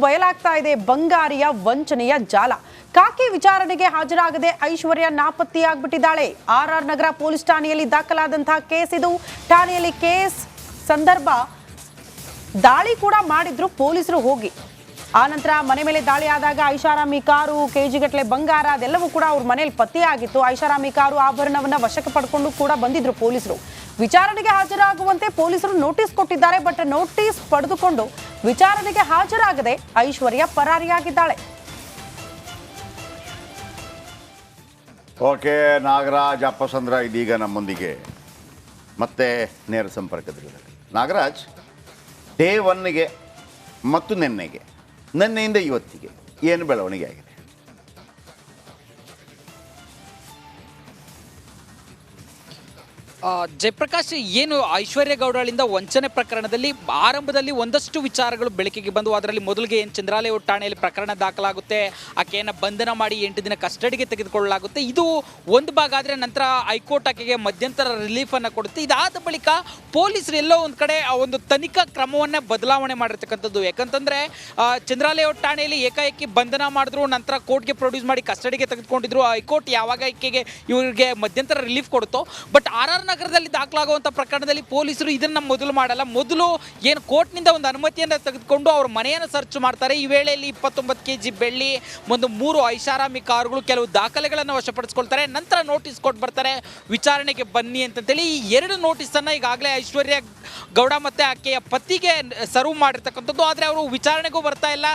ಬಯಲಾಗ್ತಾ ಇದೆ ಬಂಗಾರಿಯ ವಂಚನೆಯ ಜಾಲ. ಕಾಕಿ ವಿಚಾರಣೆಗೆ ಹಾಜರಾಗದೆ ಐಶ್ವರ್ಯ ನಾಪತ್ತೆಯಾಗ್ಬಿಟ್ಟಿದ್ದಾಳೆ. ಆರ್ಆರ್ ನಗರ ಪೊಲೀಸ್ ಠಾಣೆಯಲ್ಲಿ ದಾಖಲಾದಂತಹ ಕೇಸ್ ಇದು. ಠಾಣೆಯಲ್ಲಿ ಕೇಸ್ ಸಂದರ್ಭ ದಾಳಿ ಕೂಡ ಮಾಡಿದ್ರು ಪೊಲೀಸರು ಹೋಗಿ. ಆನಂತರ ಮನೆ ಮೇಲೆ ದಾಳಿ ಆದಾಗ ಐಷಾರಾಮಿ ಕಾರು, ಕೆಜಿಗಟ್ಟಲೆ ಬಂಗಾರ ಅದೆಲ್ಲವೂ ಕೂಡ ಅವ್ರ ಮನೆಯಲ್ಲಿ ಪತ್ತೆಯಾಗಿತ್ತು. ಐಷಾರಾಮಿ ಕಾರು ಆಭರಣವನ್ನ ವಶಕ್ಕೆ ಪಡ್ಕೊಂಡು ಕೂಡ ಬಂದಿದ್ರು ಪೊಲೀಸರು. ವಿಚಾರಣೆಗೆ ಹಾಜರಾಗುವಂತೆ ಪೊಲೀಸರು ನೋಟಿಸ್ ಕೊಟ್ಟಿದ್ದಾರೆ. ಬಟ್ ನೋಟಿಸ್ ಪಡೆದುಕೊಂಡು ವಿಚಾರಣೆಗೆ ಹಾಜರಾಗದೆ ಐಶ್ವರ್ಯ ಪರಾರಿಯಾಗಿದ್ದಾಳೆ. ಓಕೆ, ನಾಗರಾಜ್ ಅಪ್ಪಸಂದ್ರ ಇದೀಗ ನಮ್ಮೊಂದಿಗೆ ಮತ್ತೆ ನೇರ ಸಂಪರ್ಕದಲ್ಲಿದ್ದಾರೆ. ನಾಗರಾಜ್, ಡೇ 1ಗೆ ಮತ್ತು ನಿನ್ನೆಯಿಂದ ಇವತ್ತಿಗೆ ಏನು ಬೆಳವಣಿಗೆ ಆಗಿದೆ? ಜಯಪ್ರಕಾಶ್, ಏನು ಐಶ್ವರ್ಯ ಗೌಡಳಿಂದ ವಂಚನೆ ಪ್ರಕರಣದಲ್ಲಿ ಆರಂಭದಲ್ಲಿ ಒಂದಷ್ಟು ವಿಚಾರಗಳು ಬೆಳಕಿಗೆ ಬಂದು ಅದರಲ್ಲಿ ಮೊದಲಿಗೆ ಏನು ಚಂದ್ರಾಲೇಔಟ್ ಠಾಣೆಯಲ್ಲಿ ಪ್ರಕರಣ ದಾಖಲಾಗುತ್ತೆ, ಆಕೆಯನ್ನು ಬಂಧನ ಮಾಡಿ 8 ದಿನ ಕಸ್ಟಡಿಗೆ ತೆಗೆದುಕೊಳ್ಳಲಾಗುತ್ತೆ. ಇದು ಒಂದು ಭಾಗ. ಆದರೆ ನಂತರ ಹೈಕೋರ್ಟ್ ಆಕೆಗೆ ಮಧ್ಯಂತರ ರಿಲೀಫನ್ನು ಕೊಡುತ್ತೆ. ಇದಾದ ಬಳಿಕ ಪೊಲೀಸರು ಎಲ್ಲೋ ಒಂದು ಕಡೆ ಆ ಒಂದು ತನಿಖಾ ಕ್ರಮವನ್ನೇ ಬದಲಾವಣೆ ಮಾಡಿರ್ತಕ್ಕಂಥದ್ದು. ಯಾಕಂತಂದರೆ ಚಂದ್ರಾಲೇಔಟ್ ಠಾಣೆಯಲ್ಲಿ ಏಕಾಏಕಿ ಬಂಧನ ಮಾಡಿದ್ರು, ನಂತರ ಕೋರ್ಟ್ಗೆ ಪ್ರೊಡ್ಯೂಸ್ ಮಾಡಿ ಕಸ್ಟಡಿಗೆ ತೆಗೆದುಕೊಂಡಿದ್ರು. ಹೈಕೋರ್ಟ್ ಯಾವಾಗ ಆಕೆಗೆ ಇವರಿಗೆ ಮಧ್ಯಂತರ ರಿಲೀಫ್ ಕೊಡುತ್ತೋ, ಬಟ್ ಆರ್ಆರ್ ನಗರದಲ್ಲಿ ದಾಖಲಾಗುವಂಥ ಪ್ರಕರಣದಲ್ಲಿ ಪೊಲೀಸರು ಇದನ್ನು ಮೊದಲು ಮಾಡಲ್ಲ. ಮೊದಲು ಏನು ಕೋರ್ಟ್ನಿಂದ ಒಂದು ಅನುಮತಿಯನ್ನು ತೆಗೆದುಕೊಂಡು ಅವ್ರ ಮನೆಯನ್ನು ಸರ್ಚ್ ಮಾಡ್ತಾರೆ. ಈ ವೇಳೆಯಲ್ಲಿ 29 kg ಬೆಳ್ಳಿ, ಒಂದು 3 ಐಷಾರಾಮಿ ಕಾರುಗಳು, ಕೆಲವು ದಾಖಲೆಗಳನ್ನು ವಶಪಡಿಸ್ಕೊಳ್ತಾರೆ. ನಂತರ ನೋಟಿಸ್ ಕೊಟ್ಟು ಬರ್ತಾರೆ, ವಿಚಾರಣೆಗೆ ಬನ್ನಿ ಅಂತೇಳಿ. ಈ 2 ನೋಟಿಸನ್ನು ಈಗಾಗಲೇ ಐಶ್ವರ್ಯ ಗೌಡ ಮತ್ತು ಆಕೆಯ ಪತಿಗೆ ಸರ್ವ್ ಮಾಡಿರ್ತಕ್ಕಂಥದ್ದು. ಆದರೆ ಅವರು ವಿಚಾರಣೆಗೂ ಬರ್ತಾ ಇಲ್ಲ,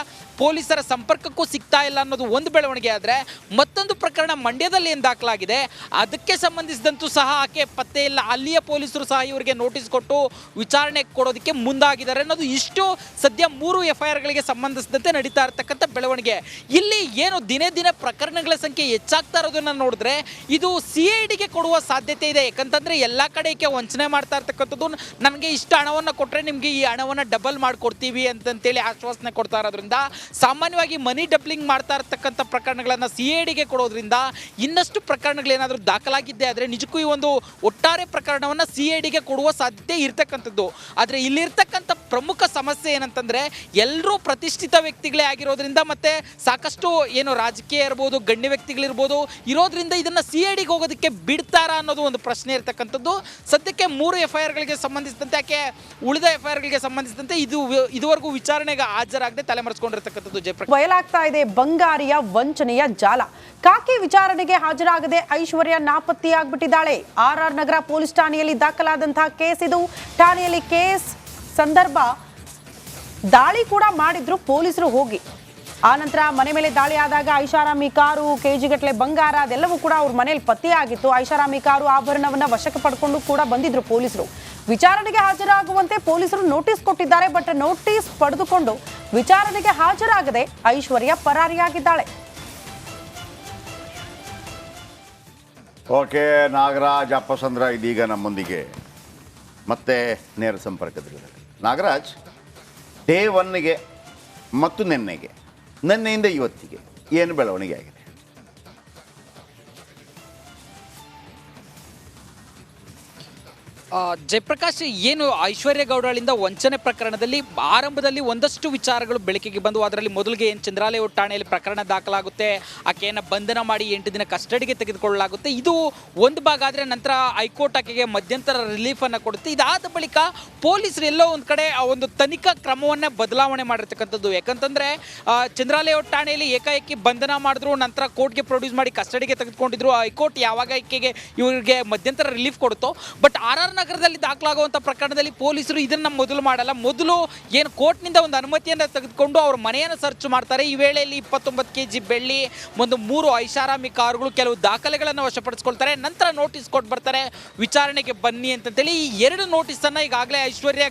ಪೊಲೀಸರ ಸಂಪರ್ಕಕ್ಕೂ ಸಿಗ್ತಾ ಇಲ್ಲ ಅನ್ನೋದು ಒಂದು ಬೆಳವಣಿಗೆ. ಆದರೆ ಮತ್ತೊಂದು ಪ್ರಕರಣ ಮಂಡ್ಯದಲ್ಲಿ ಏನು ದಾಖಲಾಗಿದೆ, ಅದಕ್ಕೆ ಸಂಬಂಧಿಸಿದಂತೂ ಸಹ ಆಕೆ ಪತ್ತೆ ಇಲ್ಲ. ಅಲ್ಲಿಯ ಪೊಲೀಸರು ಸಹ ಇವರಿಗೆ ನೋಟಿಸ್ ಕೊಟ್ಟು ವಿಚಾರಣೆ ಕೊಡೋದಕ್ಕೆ ಮುಂದಾಗಿದ್ದಾರೆ ಅನ್ನೋದು ಇಷ್ಟು ಸದ್ಯ 3 FIRಗಳಿಗೆ ಸಂಬಂಧಿಸಿದಂತೆ ನಡೀತಾ ಇರತಕ್ಕಂಥ ಬೆಳವಣಿಗೆ. ಇಲ್ಲಿ ಏನು ದಿನೇ ದಿನೇ ಪ್ರಕರಣಗಳ ಸಂಖ್ಯೆ ಹೆಚ್ಚಾಗ್ತಾ ಇರೋದನ್ನು ನೋಡಿದ್ರೆ ಇದು CIDಗೆ ಕೊಡುವ ಸಾಧ್ಯತೆ ಇದೆ. ಯಾಕಂತಂದರೆ ಎಲ್ಲ ಕಡೆಗೆ ವಂಚನೆ ಮಾಡ್ತಾ ಇರ್ತಕ್ಕಂಥದ್ದು. ನನಗೆ ಇಷ್ಟು ಹಣವನ್ನು ಕೊಟ್ಟರೆ ನಿಮಗೆ ಈ ಹಣವನ್ನು ಡಬಲ್ ಮಾಡಿಕೊಡ್ತೀವಿ ಅಂತೇಳಿ ಆಶ್ವಾಸನೆ ಕೊಡ್ತಾ ಇರೋದ್ರಿಂದ, ಸಾಮಾನ್ಯವಾಗಿ ಮನಿ ಡಬ್ಲಿಂಗ್ ಮಾಡ್ತಾ ಇರ್ತಕ್ಕಂಥ ಪ್ರಕರಣಗಳನ್ನು CIDಗೆ ಕೊಡೋದ್ರಿಂದ ಇನ್ನಷ್ಟು ಪ್ರಕರಣಗಳೇನಾದರೂ ದಾಖಲಾಗಿದ್ದೆ ಆದರೆ ನಿಜಕ್ಕೂ ಈ ಒಂದು ಒಟ್ಟಾರೆ ಪ್ರಕರಣವನ್ನು CIDಗೆ ಕೊಡುವ ಸಾಧ್ಯತೆ ಇರ್ತಕ್ಕಂಥದ್ದು. ಆದರೆ ಇಲ್ಲಿರ್ತಕ್ಕಂಥ ಪ್ರಮುಖ ಸಮಸ್ಯೆ ಏನಂತಂದರೆ, ಎಲ್ಲರೂ ಪ್ರತಿಷ್ಠಿತ ವ್ಯಕ್ತಿಗಳೇ ಆಗಿರೋದ್ರಿಂದ ಮತ್ತು ಸಾಕಷ್ಟು ಏನು ರಾಜಕೀಯ ಇರ್ಬೋದು, ಗಣ್ಯ ವ್ಯಕ್ತಿಗಳಿರ್ಬೋದು ಇರೋದ್ರಿಂದ ಇದನ್ನು CIDಗೆ ಹೋಗೋದಕ್ಕೆ ಬಿಡ್ತಾರಾ ಅನ್ನೋದು ಒಂದು ಪ್ರಶ್ನೆ ಇರ್ತಕ್ಕಂಥದ್ದು. ಸದ್ಯಕ್ಕೆ 3 FIRಗಳಿಗೆ ಸಂಬಂಧಿಸಿದಂತೆ, ಯಾಕೆ ಉಳಿದ FIRಗಳಿಗೆ ಸಂಬಂಧಿಸಿದಂತೆ ಇದುವರೆಗೂ ವಿಚಾರಣೆಗೆ ಹಾಜರಾಗದೆ ತಲೆಮರೆಸ್ಕೊಂಡಿರ್ತಕ್ಕಂಥದ್ದು. ಬಯಲಾಗ್ತಾ ಇದೆ ಬಂಗಾರಿಯ ವಂಚನೆಯ ಜಾಲ. ಕಾಕಿ ವಿಚಾರಣೆಗೆ ಹಾಜರಾಗದೆ ಐಶ್ವರ್ಯ ನಾಪತ್ತೆಯಾಗ್ಬಿಟ್ಟಿದ್ದಾಳೆ. ಆರ್ಆರ್ ನಗರ ಪೊಲೀಸ್ ಠಾಣೆಯಲ್ಲಿ ದಾಖಲಾದಂತಹ ಕೇಸ್ ಇದು. ಠಾಣೆಯಲ್ಲಿ ಕೇಸ್ ಸಂದರ್ಭ ದಾಳಿ ಕೂಡ ಮಾಡಿದ್ರು ಪೊಲೀಸರು ಹೋಗಿ. ಆನಂತರ ಮನೆ ಮೇಲೆ ದಾಳಿ ಆದಾಗ ಐಷಾರಾಮಿ ಕಾರು, ಕೆಜಿಗಟ್ಟಲೆ ಬಂಗಾರ ಅದೆಲ್ಲವೂ ಕೂಡ ಅವ್ರ ಮನೆಯಲ್ಲಿ ಪತ್ತೆಯಾಗಿತ್ತು. ಐಷಾರಾಮಿ ಕಾರು ಆಭರಣವನ್ನ ವಶಕ್ಕೆ ಪಡ್ಕೊಂಡು ಕೂಡ ಬಂದಿದ್ರು ಪೊಲೀಸರು. ವಿಚಾರಣೆಗೆ ಹಾಜರಾಗುವಂತೆ ಪೊಲೀಸರು ನೋಟಿಸ್ ಕೊಟ್ಟಿದ್ದಾರೆ. ಬಟ್ ನೋಟಿಸ್ ಪಡೆದುಕೊಂಡು ವಿಚಾರಣೆಗೆ ಹಾಜರಾಗದೆ ಐಶ್ವರ್ಯ ಪರಾರಿಯಾಗಿದ್ದಾಳೆ. ಓಕೆ, ನಾಗರಾಜ್ ಅಪ್ಪಸಂದ್ರ ಇದೀಗ ನಮ್ಮೊಂದಿಗೆ ಮತ್ತೆ ನೇರ ಸಂಪರ್ಕದಲ್ಲಿದ್ದಾರೆ. ನಾಗರಾಜ್, ಡೇ 1ಗೆ ಮತ್ತು ನಿನ್ನೆಯಿಂದ ಇವತ್ತಿಗೆ ಏನು ಬೆಳವಣಿಗೆ ಆಗಿದೆ? ಜಯಪ್ರಕಾಶ್, ಏನು ಐಶ್ವರ್ಯ ಗೌಡಳಿಂದ ವಂಚನೆ ಪ್ರಕರಣದಲ್ಲಿ ಆರಂಭದಲ್ಲಿ ಒಂದಷ್ಟು ವಿಚಾರಗಳು ಬೆಳಕಿಗೆ ಬಂದು ಅದರಲ್ಲಿ ಮೊದಲಿಗೆ ಏನು ಚಂದ್ರಾಲೇಔಟ್ ಠಾಣೆಯಲ್ಲಿ ಪ್ರಕರಣ ದಾಖಲಾಗುತ್ತೆ, ಆಕೆಯನ್ನು ಬಂಧನ ಮಾಡಿ 8 ದಿನ ಕಸ್ಟಡಿಗೆ ತೆಗೆದುಕೊಳ್ಳಲಾಗುತ್ತೆ. ಇದು ಒಂದು ಭಾಗ. ಆದರೆ ನಂತರ ಹೈಕೋರ್ಟ್ ಆಕೆಗೆ ಮಧ್ಯಂತರ ರಿಲೀಫನ್ನು ಕೊಡುತ್ತೆ. ಇದಾದ ಬಳಿಕ ಪೊಲೀಸರು ಎಲ್ಲೋ ಒಂದು ಕಡೆ ಆ ಒಂದು ತನಿಖಾ ಕ್ರಮವನ್ನೇ ಬದಲಾವಣೆ ಮಾಡಿರ್ತಕ್ಕಂಥದ್ದು. ಯಾಕಂತಂದರೆ ಚಂದ್ರಾಲೇಔಟ್ ಠಾಣೆಯಲ್ಲಿ ಏಕಾಏಕಿ ಬಂಧನ ಮಾಡಿದ್ರು, ನಂತರ ಕೋರ್ಟ್ಗೆ ಪ್ರೊಡ್ಯೂಸ್ ಮಾಡಿ ಕಸ್ಟಡಿಗೆ ತೆಗೆದುಕೊಂಡಿದ್ರು. ಹೈಕೋರ್ಟ್ ಯಾವಾಗ ಆಕೆಗೆ ಇವರಿಗೆ ಮಧ್ಯಂತರ ರಿಲೀಫ್ ಕೊಡುತ್ತೋ, ಬಟ್ ಆರ್ಆರ್ ನಗರದಲ್ಲಿ ದಾಖಲಾಗುವಂಥ ಪ್ರಕರಣದಲ್ಲಿ ಪೊಲೀಸರು ಇದನ್ನು ಮೊದಲು ಮಾಡಲ್ಲ. ಮೊದಲು ಏನು ಕೋರ್ಟ್ನಿಂದ ಒಂದು ಅನುಮತಿಯನ್ನು ತೆಗೆದುಕೊಂಡು ಅವ್ರ ಮನೆಯನ್ನು ಸರ್ಚ್ ಮಾಡ್ತಾರೆ. ಈ ವೇಳೆಯಲ್ಲಿ 29 kg ಬೆಳ್ಳಿ, ಒಂದು 3 ಐಷಾರಾಮಿ ಕಾರುಗಳು, ಕೆಲವು ದಾಖಲೆಗಳನ್ನು ವಶಪಡಿಸ್ಕೊಳ್ತಾರೆ. ನಂತರ ನೋಟಿಸ್ ಕೊಟ್ಟು ಬರ್ತಾರೆ, ವಿಚಾರಣೆಗೆ ಬನ್ನಿ ಅಂತೇಳಿ. ಈ 2 ನೋಟಿಸನ್ನು ಈಗಾಗಲೇ ಐಶ್ವರ್ಯ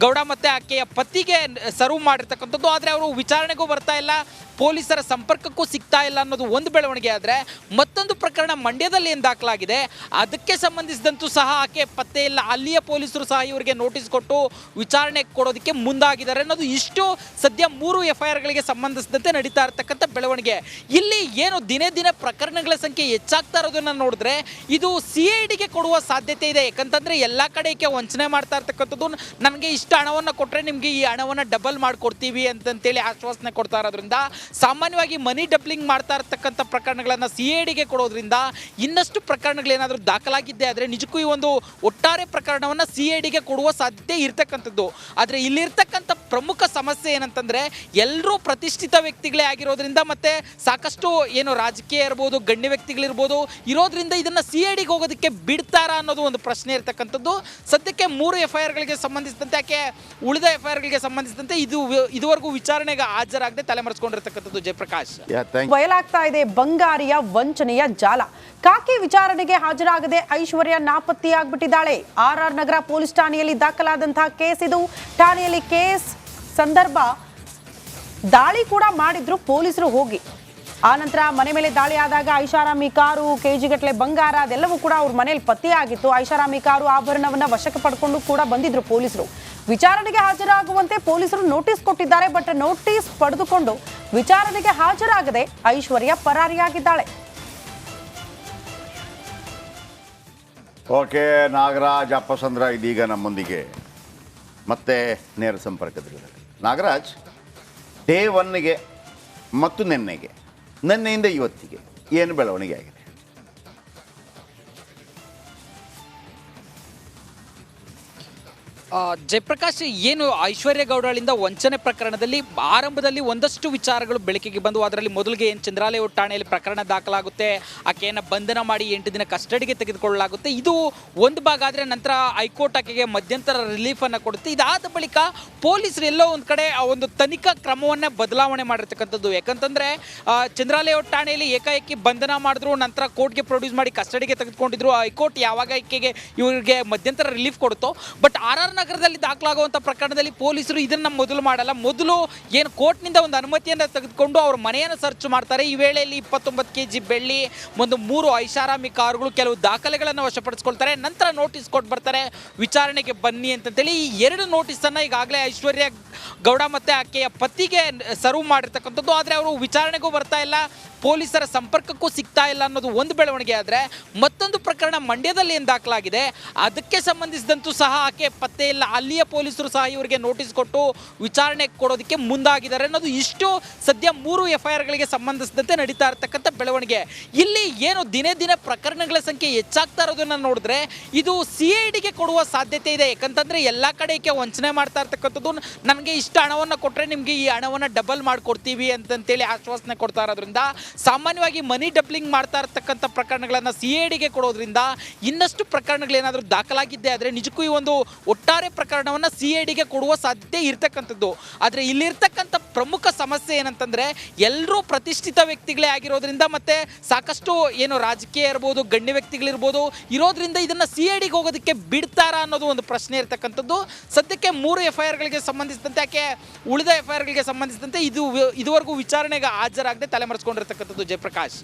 ಗೌಡ ಮತ್ತು ಆಕೆಯ ಪತಿಗೆ ಸರ್ವ್ ಮಾಡಿರ್ತಕ್ಕಂಥದ್ದು. ಆದರೆ ಅವರು ವಿಚಾರಣೆಗೂ ಬರ್ತಾ ಇಲ್ಲ, ಪೊಲೀಸರ ಸಂಪರ್ಕಕ್ಕೂ ಸಿಗ್ತಾ ಇಲ್ಲ ಅನ್ನೋದು ಒಂದು ಬೆಳವಣಿಗೆ ಆದರೆ, ಮತ್ತೊಂದು ಪ್ರಕರಣ ಮಂಡ್ಯದಲ್ಲಿ ಏನು ದಾಖಲಾಗಿದೆ ಅದಕ್ಕೆ ಸಂಬಂಧಿಸಿದಂತೂ ಸಹ ಆಕೆ ಪತ್ತೆ ಇಲ್ಲ. ಅಲ್ಲಿಯ ಪೊಲೀಸರು ಸಹ ಇವರಿಗೆ ನೋಟಿಸ್ ಕೊಟ್ಟು ವಿಚಾರಣೆ ಕೊಡೋದಕ್ಕೆ ಮುಂದಾಗಿದ್ದಾರೆ ಅನ್ನೋದು ಇಷ್ಟು ಸದ್ಯ 3 FIRಗಳಿಗೆ ಸಂಬಂಧಿಸಿದಂತೆ ನಡೀತಾ ಇರತಕ್ಕಂಥ ಬೆಳವಣಿಗೆ. ಇಲ್ಲಿ ಏನು ದಿನೇ ದಿನೇ ಪ್ರಕರಣಗಳ ಸಂಖ್ಯೆ ಹೆಚ್ಚಾಗ್ತಾ ಇರೋದನ್ನ ನೋಡಿದ್ರೆ ಇದು CIDಗೆ ಕೊಡುವ ಸಾಧ್ಯತೆ ಇದೆ. ಯಾಕಂತಂದ್ರೆ ಎಲ್ಲ ಕಡೆಗೆ ವಂಚನೆ ಮಾಡ್ತಾ ಇರ್ತಕ್ಕಂಥದ್ದು, ನನಗೆ ಇಷ್ಟು ಹಣವನ್ನು ಕೊಟ್ಟರೆ ನಿಮಗೆ ಈ ಹಣವನ್ನು ಡಬಲ್ ಮಾಡಿಕೊಡ್ತೀವಿ ಅಂತೇಳಿ ಆಶ್ವಾಸನೆ ಕೊಡ್ತಾ ಇರೋದ್ರಿಂದ, ಸಾಮಾನ್ಯವಾಗಿ ಮನಿ ಡಬ್ಲಿಂಗ್ ಮಾಡ್ತಾ ಇರ್ತಕ್ಕಂಥ ಪ್ರಕರಣಗಳನ್ನು CIDಗೆ ಕೊಡೋದ್ರಿಂದ ಇನ್ನಷ್ಟು ಪ್ರಕರಣಗಳೇನಾದರೂ ದಾಖಲಾಗಿದ್ದೆ ಆದರೆ ನಿಜಕ್ಕೂ ಈ ಒಂದು ಒಟ್ಟಾರೆ ಪ್ರಕರಣವನ್ನು CIDಗೆ ಕೊಡುವ ಸಾಧ್ಯತೆ ಇರ್ತಕ್ಕಂಥದ್ದು. ಆದರೆ ಇಲ್ಲಿರ್ತಕ್ಕಂಥ ಪ್ರಮುಖ ಸಮಸ್ಯೆ ಏನಂತಂದ್ರೆ, ಎಲ್ಲರೂ ಪ್ರತಿಷ್ಠಿತ ವ್ಯಕ್ತಿಗಳೇ ಆಗಿರೋದ್ರಿಂದ ಮತ್ತೆ ಸಾಕಷ್ಟು ಏನು ರಾಜಕೀಯ ಇರ್ಬೋದು, ಗಣ್ಯ ವ್ಯಕ್ತಿಗಳಿರ್ಬೋದು ಇರೋದ್ರಿಂದ ಇದನ್ನ CIDಗೆ ಹೋಗೋದಕ್ಕೆ ಬಿಡ್ತಾರಾ ಅನ್ನೋದು ಒಂದು ಪ್ರಶ್ನೆ ಇರ್ತಕ್ಕಂಥದ್ದು. ಸದ್ಯಕ್ಕೆ 3 FIRಗಳಿಗೆ ಸಂಬಂಧಿಸಿದಂತೆ ಆಕೆ ಉಳಿದ FIRಗಳಿಗೆ ಸಂಬಂಧಿಸಿದಂತೆ ಇದುವರೆಗೂ ವಿಚಾರಣೆಗೆ ಹಾಜರಾಗದೆ ತಲೆಮರೆಸ್ಕೊಂಡಿರ್ತಕ್ಕಂಥದ್ದು. ಜಯಪ್ರಕಾಶ್, ಬಯಲಾಗ್ತಾ ಇದೆ ಬಂಗಾರಿಯ ವಂಚನೆಯ ಜಾಲ. ಕಾಕಿ ವಿಚಾರಣೆಗೆ ಹಾಜರಾಗದೆ ಐಶ್ವರ್ಯ ನಾಪತ್ತೆಯಾಗ್ಬಿಟ್ಟಿದ್ದಾಳೆ. RR ನಗರ ಪೊಲೀಸ್ ಠಾಣೆಯಲ್ಲಿ ದಾಖಲಾದಂತಹ ಕೇಸ್ ಇದು. ಠಾಣೆಯಲ್ಲಿ ಕೇಸ್ ಸಂದರ್ಭ ದಾಳಿ ಕೂಡ ಮಾಡಿದ್ರು ಪೊಲೀಸರು ಹೋಗಿ. ಆ ನಂತರ ಮನೆ ಮೇಲೆ ದಾಳಿ ಆದಾಗ ಐಷಾರಾಮಿ ಕಾರು, ಕೆಜಿಗಟ್ಟಲೆ ಬಂಗಾರ ಅದೆಲ್ಲವೂ ಕೂಡ ಅವ್ರ ಮನೇಲಿ ಪತ್ತೆಯಾಗಿತ್ತು. ಐಷಾರಾಮಿ ಕಾರು ಆಭರಣವನ್ನ ವಶಕ್ಕೆ ಪಡ್ಕೊಂಡು ಕೂಡ ಬಂದಿದ್ರು ಪೊಲೀಸರು. ವಿಚಾರಣೆಗೆ ಹಾಜರಾಗುವಂತೆ ಪೊಲೀಸರು ನೋಟಿಸ್ ಕೊಟ್ಟಿದ್ದಾರೆ. ಬಟ್ ನೋಟಿಸ್ ಪಡೆದುಕೊಂಡು ವಿಚಾರಣೆಗೆ ಹಾಜರಾಗದೆ ಐಶ್ವರ್ಯ ಪರಾರಿಯಾಗಿದ್ದಾಳೆ. ಓಕೆ, ನಾಗರಾಜ್ ಅಪ್ಪಸಂದ್ರ ಇದೀಗ ನಮ್ಮೊಂದಿಗೆ ಮತ್ತೆ ನೇರ ಸಂಪರ್ಕದಲ್ಲಿದ್ದಾರೆ. ನಾಗರಾಜ್, ಡೇ 1ಗೆ ಮತ್ತು ನಿನ್ನೆಯಿಂದ ಇವತ್ತಿಗೆ ಏನು ಬೆಳವಣಿಗೆ ಆಗಿದೆ? ಜಯಪ್ರಕಾಶ್, ಏನು ಐಶ್ವರ್ಯ ಗೌಡಳಿಂದ ವಂಚನೆ ಪ್ರಕರಣದಲ್ಲಿ ಆರಂಭದಲ್ಲಿ ಒಂದಷ್ಟು ವಿಚಾರಗಳು ಬೆಳಕಿಗೆ ಬಂದು, ಅದರಲ್ಲಿ ಮೊದಲಿಗೆ ಏನು ಚಂದ್ರಾಲಯ ಠಾಣೆಯಲ್ಲಿ ಪ್ರಕರಣ ದಾಖಲಾಗುತ್ತೆ, ಆಕೆಯನ್ನು ಬಂಧನ ಮಾಡಿ 8 ದಿನ ಕಸ್ಟಡಿಗೆ ತೆಗೆದುಕೊಳ್ಳಲಾಗುತ್ತೆ. ಇದು ಒಂದು ಭಾಗ. ಆದರೆ ನಂತರ ಹೈಕೋರ್ಟ್ ಆಕೆಗೆ ಮಧ್ಯಂತರ ರಿಲೀಫನ್ನು ಕೊಡುತ್ತೆ. ಇದಾದ ಬಳಿಕ ಪೊಲೀಸರು ಎಲ್ಲೋ ಒಂದು ಕಡೆ ಆ ಒಂದು ತನಿಖಾ ಕ್ರಮವನ್ನೇ ಬದಲಾವಣೆ ಮಾಡಿರ್ತಕ್ಕಂಥದ್ದು. ಯಾಕಂತಂದರೆ ಚಂದ್ರಾಲಯ ಠಾಣೆಯಲ್ಲಿ ಏಕಾಏಕಿ ಬಂಧನ ಮಾಡಿದ್ರು, ನಂತರ ಕೋರ್ಟ್ಗೆ ಪ್ರೊಡ್ಯೂಸ್ ಮಾಡಿ ಕಸ್ಟಡಿಗೆ ತೆಗೆದುಕೊಂಡಿದ್ರು. ಹೈಕೋರ್ಟ್ ಯಾವಾಗ ಆಕೆಗೆ ಇವರಿಗೆ ಮಧ್ಯಂತರ ರಿಲೀಫ್ ಕೊಡುತ್ತೋ, ಬಟ್ RR ನಗರದಲ್ಲಿ ದಾಖಲಾಗುವಂಥ ಪ್ರಕರಣದಲ್ಲಿ ಪೊಲೀಸರು ಇದನ್ನು ಮೊದಲು ಮಾಡಲ್ಲ. ಮೊದಲು ಏನು ಕೋರ್ಟ್ನಿಂದ ಒಂದು ಅನುಮತಿಯನ್ನು ತೆಗೆದುಕೊಂಡು ಅವ್ರ ಮನೆಯನ್ನು ಸರ್ಚ್ ಮಾಡ್ತಾರೆ. ಈ ವೇಳೆಯಲ್ಲಿ 29 kg ಬೆಳ್ಳಿ, ಒಂದು 3 ಐಷಾರಾಮಿ ಕಾರುಗಳು, ಕೆಲವು ದಾಖಲೆಗಳನ್ನು ವಶಪಡಿಸ್ಕೊಳ್ತಾರೆ. ನಂತರ ನೋಟಿಸ್ ಕೊಟ್ಟು ಬರ್ತಾರೆ, ವಿಚಾರಣೆಗೆ ಬನ್ನಿ ಅಂತೇಳಿ. ಈ 2 ನೋಟಿಸನ್ನು ಈಗಾಗಲೇ ಐಶ್ವರ್ಯ ಗೌಡ ಮತ್ತು ಆಕೆಯ ಪತಿಗೆ ಸರ್ವ್ ಮಾಡಿರ್ತಕ್ಕಂಥದ್ದು. ಆದರೆ ಅವರು ವಿಚಾರಣೆಗೂ ಬರ್ತಾ ಇಲ್ಲ, ಪೊಲೀಸರ ಸಂಪರ್ಕಕ್ಕೂ ಸಿಗ್ತಾ ಇಲ್ಲ ಅನ್ನೋದು ಒಂದು ಬೆಳವಣಿಗೆ ಆದರೆ, ಮತ್ತೊಂದು ಪ್ರಕರಣ ಮಂಡ್ಯದಲ್ಲಿ ಏನು ದಾಖಲಾಗಿದೆ ಅದಕ್ಕೆ ಸಂಬಂಧಿಸಿದಂತೂ ಸಹ ಆಕೆ ಪತ್ತೆ ಇಲ್ಲ. ಅಲ್ಲಿಯ ಪೊಲೀಸರು ಸಹ ಇವರಿಗೆ ನೋಟಿಸ್ ಕೊಟ್ಟು ವಿಚಾರಣೆ ಕೊಡೋದಕ್ಕೆ ಮುಂದಾಗಿದ್ದಾರೆ ಅನ್ನೋದು ಇಷ್ಟು ಸದ್ಯ 3 FIRಗಳಿಗೆ ಸಂಬಂಧಿಸಿದಂತೆ ನಡೀತಾ ಇರತಕ್ಕಂಥ ಬೆಳವಣಿಗೆ. ಇಲ್ಲಿ ಏನು ದಿನೇ ದಿನೇ ಪ್ರಕರಣಗಳ ಸಂಖ್ಯೆ ಹೆಚ್ಚಾಗ್ತಾ ಇರೋದನ್ನ ನೋಡಿದ್ರೆ ಇದು CIDಗೆ ಕೊಡುವ ಸಾಧ್ಯತೆ ಇದೆ. ಯಾಕಂತಂದ್ರೆ ಎಲ್ಲ ಕಡೆಗೆ ವಂಚನೆ ಮಾಡ್ತಾ ಇರ್ತಕ್ಕಂಥದ್ದು, ನನಗೆ ಇಷ್ಟು ಹಣವನ್ನು ಕೊಟ್ಟರೆ ನಿಮಗೆ ಈ ಹಣವನ್ನು ಡಬಲ್ ಮಾಡಿಕೊಡ್ತೀವಿ ಅಂತೇಳಿ ಆಶ್ವಾಸನೆ ಕೊಡ್ತಾ ಇರೋದ್ರಿಂದ, ಸಾಮಾನ್ಯವಾಗಿ ಮನಿ ಡಬ್ಲಿಂಗ್ ಮಾಡ್ತಾ ಇರ್ತಕ್ಕಂಥ ಪ್ರಕರಣಗಳನ್ನು CIDಗೆ ಕೊಡೋದ್ರಿಂದ ಇನ್ನಷ್ಟು ಪ್ರಕರಣಗಳೇನಾದರೂ ದಾಖಲಾಗಿದ್ದೆ ಆದರೆ ನಿಜಕ್ಕೂ ಈ ಒಂದು ಒಟ್ಟಾರೆ ಪ್ರಕರಣವನ್ನು CIDಗೆ ಕೊಡುವ ಸಾಧ್ಯತೆ ಇರ್ತಕ್ಕಂಥದ್ದು. ಆದರೆ ಇಲ್ಲಿರ್ತಕ್ಕಂಥ ಪ್ರಮುಖ ಸಮಸ್ಯೆ ಏನಂತಂದ್ರೆ, ಎಲ್ಲರೂ ಪ್ರತಿಷ್ಠಿತ ವ್ಯಕ್ತಿಗಳೇ ಆಗಿರೋದ್ರಿಂದ ಮತ್ತೆ ಸಾಕಷ್ಟು ಏನು ರಾಜಕೀಯ ಇರ್ಬೋದು, ಗಣ್ಯ ವ್ಯಕ್ತಿಗಳಿರ್ಬೋದು ಇರೋದ್ರಿಂದ ಇದನ್ನ CIDಗೆ ಹೋಗೋದಕ್ಕೆ ಬಿಡ್ತಾರಾ ಅನ್ನೋದು ಒಂದು ಪ್ರಶ್ನೆ ಇರ್ತಕ್ಕಂಥದ್ದು. ಸದ್ಯಕ್ಕೆ 3 FIRಗಳಿಗೆ ಸಂಬಂಧಿಸಿದಂತೆ ಆಕೆ ಉಳಿದ FIRಗಳಿಗೆ ಸಂಬಂಧಿಸಿದಂತೆ ಇದುವರೆಗೂ ವಿಚಾರಣೆಗೆ ಹಾಜರಾಗದೆ ತಲೆಮರೆಸ್ಕೊಂಡಿರ್ತಕ್ಕಂಥದ್ದು. ಜಯಪ್ರಕಾಶ್.